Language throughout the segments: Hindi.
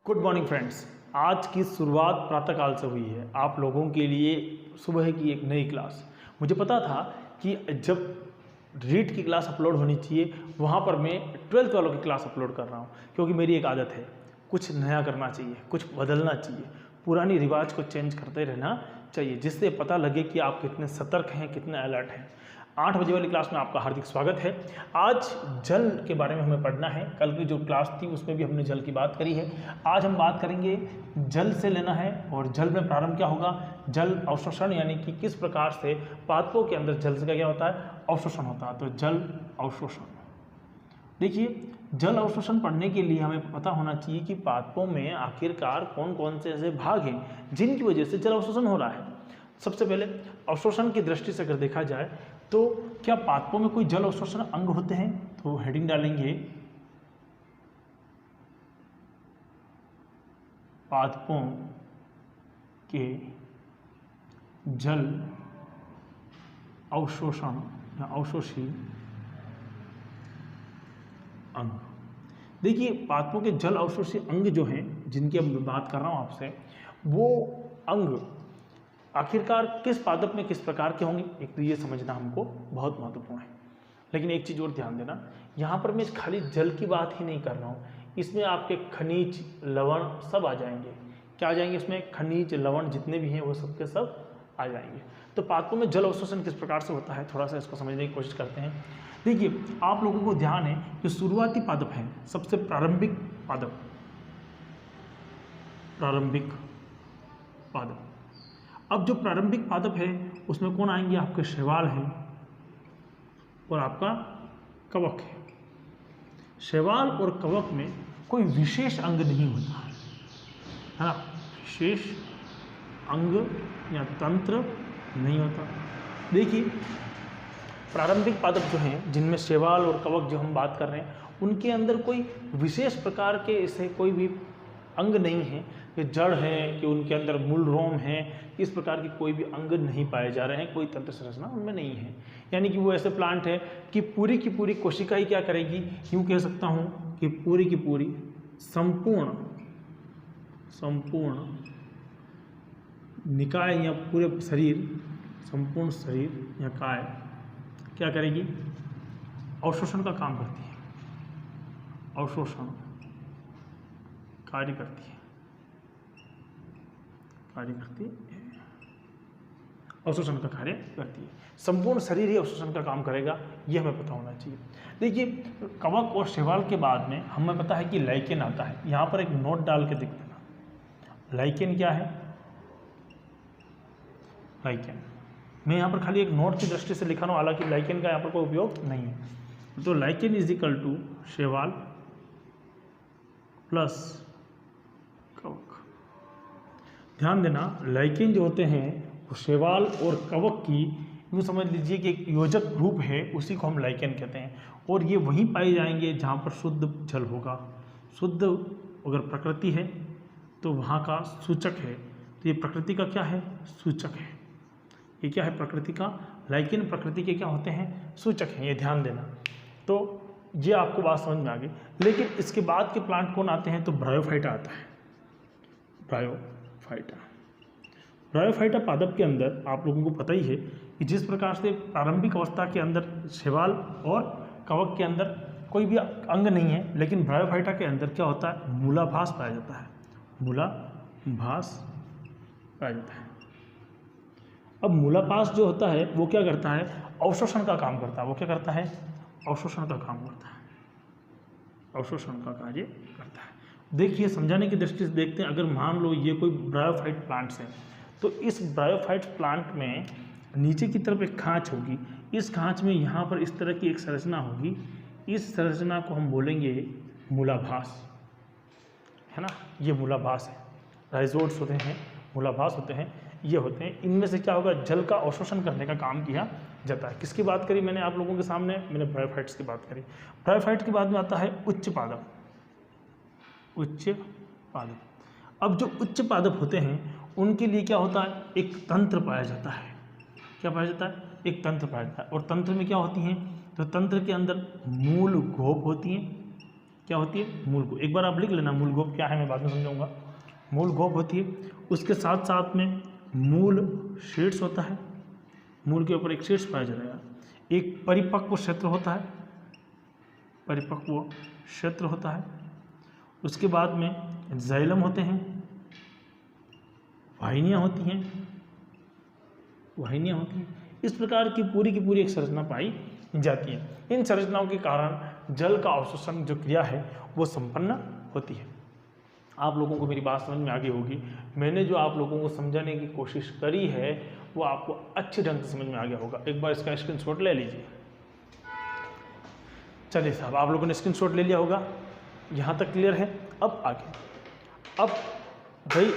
Good morning friends. आज की शुरुआत प्रातःकाल से हुई है आप लोगों के लिए सुबह की एक नई क्लास। मुझे पता था कि जब रीड की क्लास अपलोड होनी चाहिए वहाँ पर मैं 12th वालों की क्लास अपलोड कर रहा हूँ, क्योंकि मेरी एक आदत है, कुछ नया करना चाहिए, कुछ बदलना चाहिए, पुरानी रिवाज को चेंज करते रहना चाहिए, जिससे पता लगे कि आप कितने सतर्क हैं, कितने अलर्ट हैं। 8 बजे वाली क्लास में आपका हार्दिक स्वागत है। आज जल के बारे में हमें पढ़ना है। कल की जो क्लास थी उसमें भी हमने जल की बात करी है। आज हम बात करेंगे जल से लेना है और जल में प्रारंभ क्या होगा, जल अवशोषण, यानी कि किस प्रकार से पादपों के अंदर जल से क्या होता है, अवशोषण होता है। तो जल अवशोषण, देखिए जल अवशोषण पढ़ने के लिए हमें पता होना चाहिए कि पादपों में आखिरकार कौन कौन से ऐसे भाग हैं जिनकी वजह से जल अवशोषण हो रहा है। सबसे पहले अवशोषण की दृष्टि से अगर देखा जाए तो क्या पादपों में कोई जल अवशोषण अंग होते हैं, तो हेडिंग डालेंगे पादपों के जल अवशोषण या अवशोषी अंग। देखिए पादपों के जल अवशोषी अंग जो हैं, जिनकी अब मैं बात कर रहा हूँ आपसे, वो अंग आखिरकार किस पादप में किस प्रकार के होंगे, एक तो ये समझना हमको बहुत महत्वपूर्ण है। लेकिन एक चीज़ और ध्यान देना, यहाँ पर मैं खाली जल की बात ही नहीं कर रहा हूँ, इसमें आपके खनिज लवण सब आ जाएंगे। क्या आ जाएंगे इसमें, खनिज लवण जितने भी हैं वो सब के सब आ जाएंगे। तो पादपों में जल अवशोषण किस प्रकार से होता है, थोड़ा सा इसको समझने की कोशिश करते हैं। देखिए आप लोगों को ध्यान है कि शुरुआती पादप हैं, सबसे प्रारंभिक पादप, प्रारंभिक पादप। अब जो प्रारंभिक पादप है उसमें कौन आएंगे, आपके शैवाल हैं और आपका कवक है। शैवाल और कवक में कोई विशेष अंग नहीं होता है ना, विशेष अंग या तंत्र नहीं होता। देखिए प्रारंभिक पादप जो हैं, जिनमें शैवाल और कवक जो हम बात कर रहे हैं, उनके अंदर कोई विशेष प्रकार के ऐसे कोई भी अंग नहीं है कि जड़ है, कि उनके अंदर मूल रोम है, इस प्रकार की कोई भी अंग नहीं पाए जा रहे हैं, कोई तंत्र संरचना उनमें नहीं है। यानी कि वो ऐसे प्लांट है कि पूरी की पूरी कोशिका ही क्या करेगी, यूँ कह सकता हूँ कि पूरी की पूरी संपूर्ण निकाय या पूरे शरीर, संपूर्ण शरीर या काय क्या करेगी, अवशोषण का काम करती है, अवशोषण कार्य करती है, अवशोषण का कार्य करती है। संपूर्ण शरीर ही अवशोषण का काम करेगा, ये हमें पता होना चाहिए। देखिए कवक और शैवाल के बाद में हमें पता है कि लाइकेन आता है। यहाँ पर एक नोट डाल के देख देना, लाइकेन क्या है। लाइकेन मैं यहाँ पर खाली एक नोट की दृष्टि से लिखा रहा हूँ, हालांकि लाइकेन का यहाँ पर कोई उपयोग नहीं है। तो लाइकेन इज इक्वल टू शैवाल प्लस कवक। ध्यान देना, लाइकेन जो होते हैं वो शैवाल और कवक की, यूँ समझ लीजिए कि एक योजक रूप है, उसी को हम लाइकेन कहते हैं। और ये वहीं पाए जाएंगे जहाँ पर शुद्ध जल होगा। शुद्ध अगर प्रकृति है तो वहाँ का सूचक है, तो ये प्रकृति का क्या है, सूचक है। ये क्या है, प्रकृति का, लाइकेन प्रकृति के क्या होते हैं, सूचक हैं, ये ध्यान देना। तो ये आपको बात समझ में आ गई। लेकिन इसके बाद के प्लांट कौन आते हैं, तो ब्रायोफाइटा आता है। ब्रायोफाइटा पादप के अंदर आप लोगों को पता ही है कि जिस प्रकार से प्रारंभिक अवस्था के अंदर शैवाल और कवक के अंदर कोई भी अंग नहीं है, लेकिन ब्रायोफाइटा के अंदर क्या होता है, मूलाभास पाया जाता है, मूलाभास पाया जाता है। अब मूलाभास जो होता है वो क्या करता है, अवशोषण का काम करता है। वो क्या करता है, अवशोषण का काम करता है, अवशोषण का कार्य करता है। देखिए समझाने की दृष्टि से देखते हैं, अगर मान लो ये कोई ब्रायोफाइट प्लांट्स है, तो इस ब्रायोफाइट प्लांट में नीचे की तरफ एक खांच होगी, इस खांच में यहाँ पर इस तरह की एक संरचना होगी, इस संरचना को हम बोलेंगे मूलाभास, है ना। ये मूलाभास है, राइजोड्स होते हैं, मूलाभास होते हैं, ये होते हैं। इनमें से क्या होगा, जल का अवशोषण करने का काम किया जाता है। किसकी बात करी मैंने आप लोगों के सामने, मैंने ब्रायोफाइट्स की बात करी। ब्रायोफाइट के बाद में आता है उच्च पादप, उच्च पादप। अब जो उच्च पादप होते हैं उनके लिए क्या होता है, एक तंत्र पाया जाता है। क्या पाया जाता है, एक तंत्र पाया जाता है। और तंत्र में क्या होती हैं, तो तंत्र के अंदर मूल गोप होती हैं, क्या होती है? मूल गोप। एक बार आप लिख लेना मूल गोप क्या है, मैं बाद में समझाऊंगा। मूल गोप होती है, उसके साथ साथ में मूल शीर्ष होता है, मूल के ऊपर एक शीर्ष पाया जाएगा, एक परिपक्व क्षेत्र होता है, परिपक्व क्षेत्र होता है, उसके बाद में जाइलम होते हैं, वाहिनियाँ होती हैं, वाहिनियाँ होती हैं। इस प्रकार की पूरी एक संरचना पाई जाती है। इन संरचनाओं के कारण जल का अवशोषण जो क्रिया है वो संपन्न होती है। आप लोगों को मेरी बात समझ में आ गई होगी। मैंने जो आप लोगों को समझाने की कोशिश करी है वो आपको अच्छे ढंग से समझ में आ गया होगा। एक बार इसका स्क्रीनशॉट ले लीजिए। चलिए साहब, आप लोगों ने स्क्रीनशॉट ले लिया होगा, यहाँ तक क्लियर है। अब आगे, अब भाई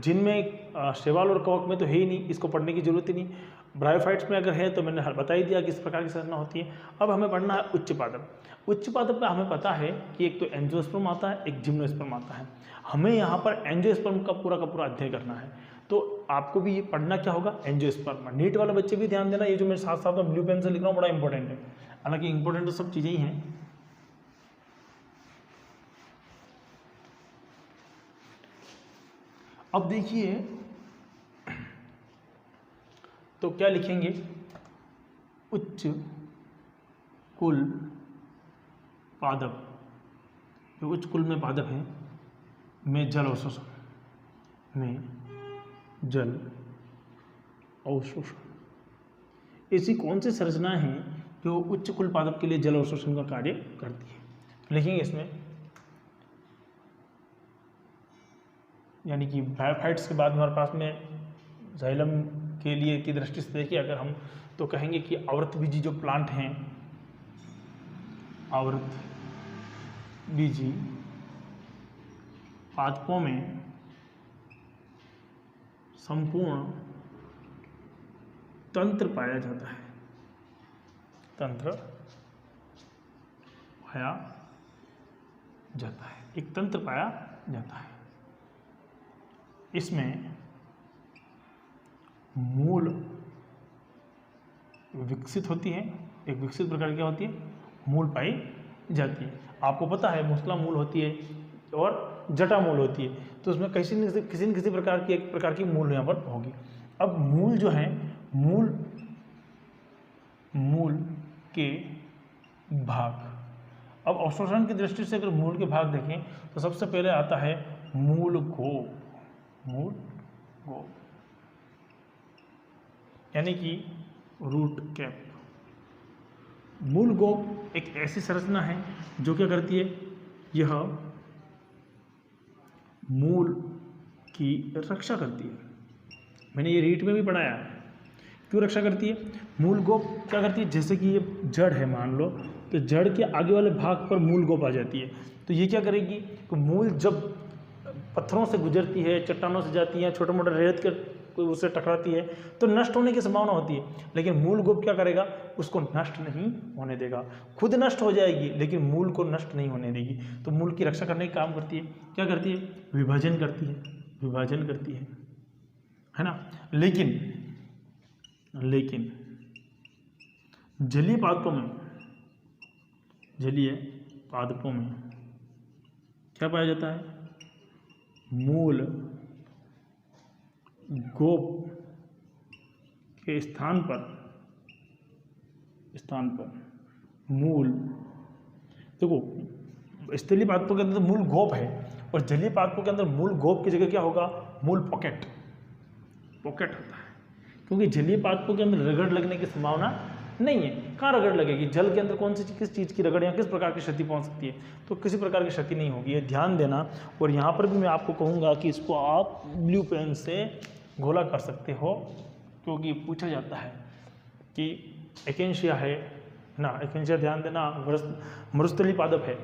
जिनमें शैवाल और कवक में तो है ही नहीं, इसको पढ़ने की जरूरत ही नहीं। ब्रायोफाइट्स में अगर है तो मैंने बता ही दिया कि इस प्रकार की संरचना होती है। अब हमें पढ़ना है उच्च पादप। उच्च पादप में हमें पता है कि एक तो एंजियोस्पर्म आता है, एक जिम्नोस्पर्म आता है। हमें यहाँ पर एंजियोस्पर्म का पूरा अध्ययन करना है, तो आपको भी ये पढ़ना क्या होगा? एंजियोस्पर्म। नीट वाले बच्चे भी ध्यान देना, ये जो मेरे साथ साथ में ब्लू पेन से लिख रहा हूँ बड़ा इंपॉर्टेंट है। हालांकि इंपॉर्टेंट तो सब चीज़ें ही हैं। अब देखिए तो क्या लिखेंगे? उच्च कुल पादप, जो उच्च कुल में पादप है में जल अवशोषण, में जल अवशोषण। ऐसी कौन सी संरचना है जो उच्च कुल पादप के लिए जल अवशोषण का कार्य करती है? लिखेंगे इसमें, यानी कि ब्रायोफाइट्स के बाद हमारे पास में जाइलम के लिए की दृष्टि से देखिए अगर हम, तो कहेंगे कि आवृतबीजी जो प्लांट हैं, आवृतबीजी पादपों में संपूर्ण तंत्र पाया जाता है, तंत्र पाया जाता है, एक तंत्र पाया जाता है। इसमें मूल विकसित होती है, एक विकसित प्रकार की होती है, मूल पाई जाती है। आपको पता है मुस्ला मूल होती है और जटा मूल होती है, तो उसमें किसी न किसी प्रकार की एक प्रकार की मूल यहाँ पर होगी। अब मूल जो है, मूल के भाग, अब अवशोषण की दृष्टि से अगर मूल के भाग देखें तो सबसे पहले आता है मूल गोप, मूल गोप यानी कि रूट कैप। मूल गोप एक ऐसी संरचना है जो क्या करती है, यह मूल की रक्षा करती है। मैंने ये रीट में भी पढ़ाया है। क्यों रक्षा करती है? मूल गोप क्या करती है, जैसे कि ये जड़ है मान लो, तो जड़ के आगे वाले भाग पर मूल गोप आ जाती है। तो ये क्या करेगी कि मूल जब पत्थरों से गुजरती है, चट्टानों से जाती है, छोटे मोटे रेत के कोई उससे टकराती है तो नष्ट होने की संभावना होती है, लेकिन मूल गोप क्या करेगा, उसको नष्ट नहीं होने देगा। खुद नष्ट हो जाएगी लेकिन मूल को नष्ट नहीं होने देगी। तो मूल की रक्षा करने का काम करती है। क्या करती है? विभाजन करती है, विभाजन करती है ना। लेकिन जलीय पादपों में, जलीय पादपों में क्या पाया जाता है? मूल गोप के स्थान पर मूल, देखो स्थलीय पादपों के अंदर तो मूल गोप है और जलीय पादपों के अंदर मूल गोप की जगह क्या होगा? मूल पॉकेट होता है, क्योंकि जलीय पादपों के अंदर रगड़ लगने की संभावना नहीं है। कहाँ रगड़ लगेगी? जल के अंदर कौन सी किस चीज़ की रगड़ या किस प्रकार की क्षति पहुंच सकती है? तो किसी प्रकार की क्षति नहीं होगी, ये ध्यान देना। और यहाँ पर भी मैं आपको कहूँगा कि इसको आप ब्लू पेन से घोला कर सकते हो, क्योंकि पूछा जाता है कि एकेंशिया है ना, एकेंशिया ध्यान देना मरुस्थलीय पादप है,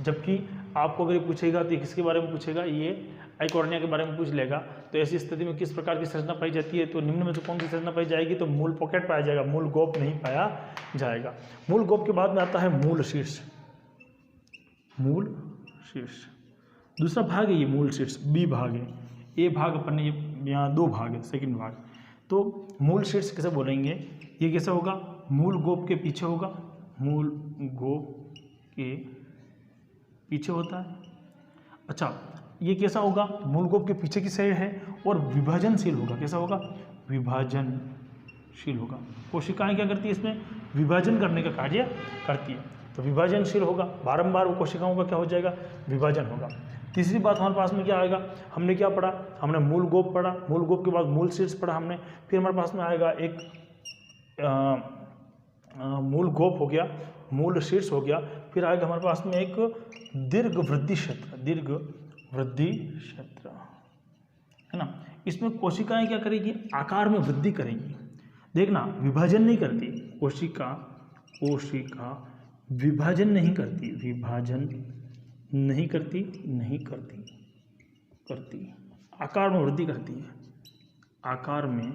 जबकि आपको अगर ये पूछेगा तो किसके बारे में पूछेगा, ये आइकॉर्निया के बारे में पूछ लेगा। तो ऐसी स्थिति में किस प्रकार की संरचना पाई जाती है? तो निम्न में से कौन सी संरचना पाई जाएगी? तो मूल पॉकेट पाया जाएगा, मूल गोप नहीं पाया जाएगा। मूल गोप के बाद में आता है मूल शीर्ष, मूल शीर्ष दूसरा भाग है, ये मूल शीर्ष बी भाग है। ए भाग अपन ने यहाँ दो भाग है, सेकंड भाग। तो मूल शीर्ष कैसे बोलेंगे? ये कैसे होगा? मूल गोप के पीछे होगा, मूल गोप के पीछे होता है। अच्छा, ये कैसा होगा, मूल गोप के पीछे की साइड है और विभाजनशील होगा। कैसा होगा, विभाजनशील होगा। कोशिकाएं क्या करती है, इसमें विभाजन करने का कार्य करती है, तो विभाजनशील होगा। बारंबार वो कोशिकाओं का क्या हो जाएगा, विभाजन होगा। तीसरी बात हमारे पास में क्या आएगा, हमने क्या पढ़ा, हमने मूल गोप पढ़ा, मूल गोप के बाद मूल शीर्ष पढ़ा हमने। फिर हमारे पास में आएगा एक मूल गोप हो गया, मूल शीर्ष हो गया, फिर आएगा हमारे पास में एक दीर्घ वृद्धि क्षेत्र, दीर्घ वृद्धि क्षेत्र है ना। इसमें कोशिकाएं क्या करेगी, आकार में वृद्धि करेगी। देखना, विभाजन नहीं करती कोशिका, कोशिका विभाजन नहीं करती, विभाजन नहीं करती, नहीं करती, करती आकार में वृद्धि करती है, आकार में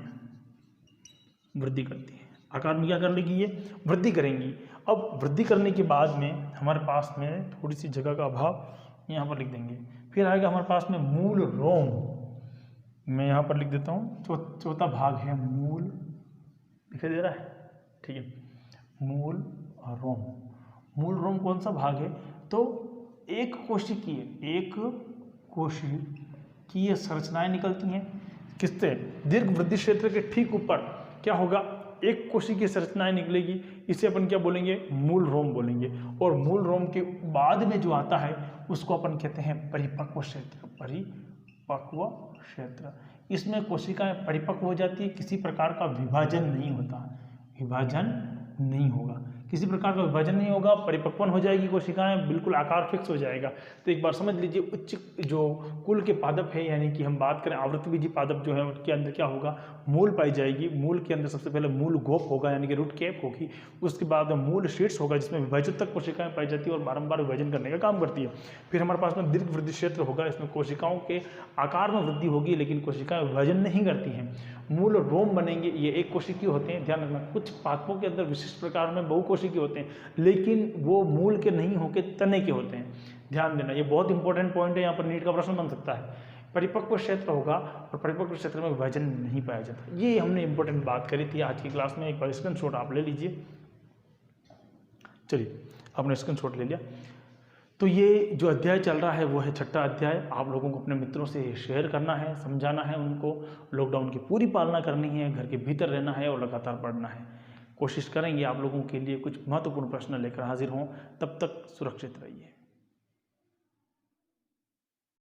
वृद्धि करती है। आकार में क्या कर लेगी, ये वृद्धि करेंगी। अब वृद्धि करने के बाद में हमारे पास में थोड़ी सी जगह का अभाव, यहाँ पर लिख देंगे। फिर आएगा हमारे पास में मूल रोम, मैं यहाँ पर लिख देता हूँ, चौथा भाग है मूल, दिखाई दे रहा है, ठीक है, मूल रोम। मूल रोम कौन सा भाग है, तो एक कोशिकीय संरचनाएं निकलती हैं किससे, दीर्घ वृद्धि क्षेत्र के ठीक ऊपर क्या होगा, एक कोशिकीय संरचनाएं निकलेगी, इसे अपन क्या बोलेंगे, मूल रोम बोलेंगे। और मूल रोम के बाद में जो आता है उसको अपन कहते हैं परिपक्व क्षेत्र, परिपक्व क्षेत्र। इसमें कोशिकाएं परिपक्व हो जाती है, किसी प्रकार का विभाजन नहीं होता, विभाजन नहीं होगा, किसी प्रकार का विभाजन नहीं होगा, परिपक्वन हो जाएगी कोशिकाएं, बिल्कुल आकार फिक्स हो जाएगा। तो एक बार समझ लीजिए, उच्च जो कुल के पादप है, यानी कि हम बात करें आवृतबीजी पादप जो है, उनके अंदर क्या होगा, मूल पाई जाएगी। मूल के अंदर सबसे पहले मूल गोप होगा, यानी कि रूट कैप होगी। उसके बाद मूल शीर्ष होगा, जिसमें विभाजित तक कोशिकाएं पाई जाती है और बारंबार विभाजन करने का काम करती है। फिर हमारे पास में दीर्घ वृद्धि क्षेत्र होगा, इसमें कोशिकाओं के आकार में वृद्धि होगी, लेकिन कोशिकाएं विभाजन नहीं करती हैं। मूल रोम बनेंगे, ये एक कोशिकीय होते हैं, ध्यान रखना। कुछ पादपों के अंदर विशिष्ट प्रकार में बहुकोशिकीय होते हैं, लेकिन वो मूल के नहीं होकर तने के होते हैं, ध्यान देना। ये बहुत इंपॉर्टेंट पॉइंट है, यहाँ पर नीट का प्रश्न बन सकता है। परिपक्व क्षेत्र होगा और परिपक्व क्षेत्र में विभाजन नहीं पाया जाता। ये हमने इंपॉर्टेंट बात करी थी आज की क्लास में। एक बार स्क्रीनशॉट आप ले लीजिए। चलिए, आपने स्क्रीनशॉट ले लिया। तो ये जो अध्याय चल रहा है वो है 6ठा अध्याय। आप लोगों को अपने मित्रों से शेयर करना है, समझाना है उनको। लॉकडाउन की पूरी पालना करनी है, घर के भीतर रहना है और लगातार पढ़ना है। कोशिश करेंगे आप लोगों के लिए कुछ महत्वपूर्ण प्रश्न लेकर हाजिर हों। तब तक सुरक्षित रहिए।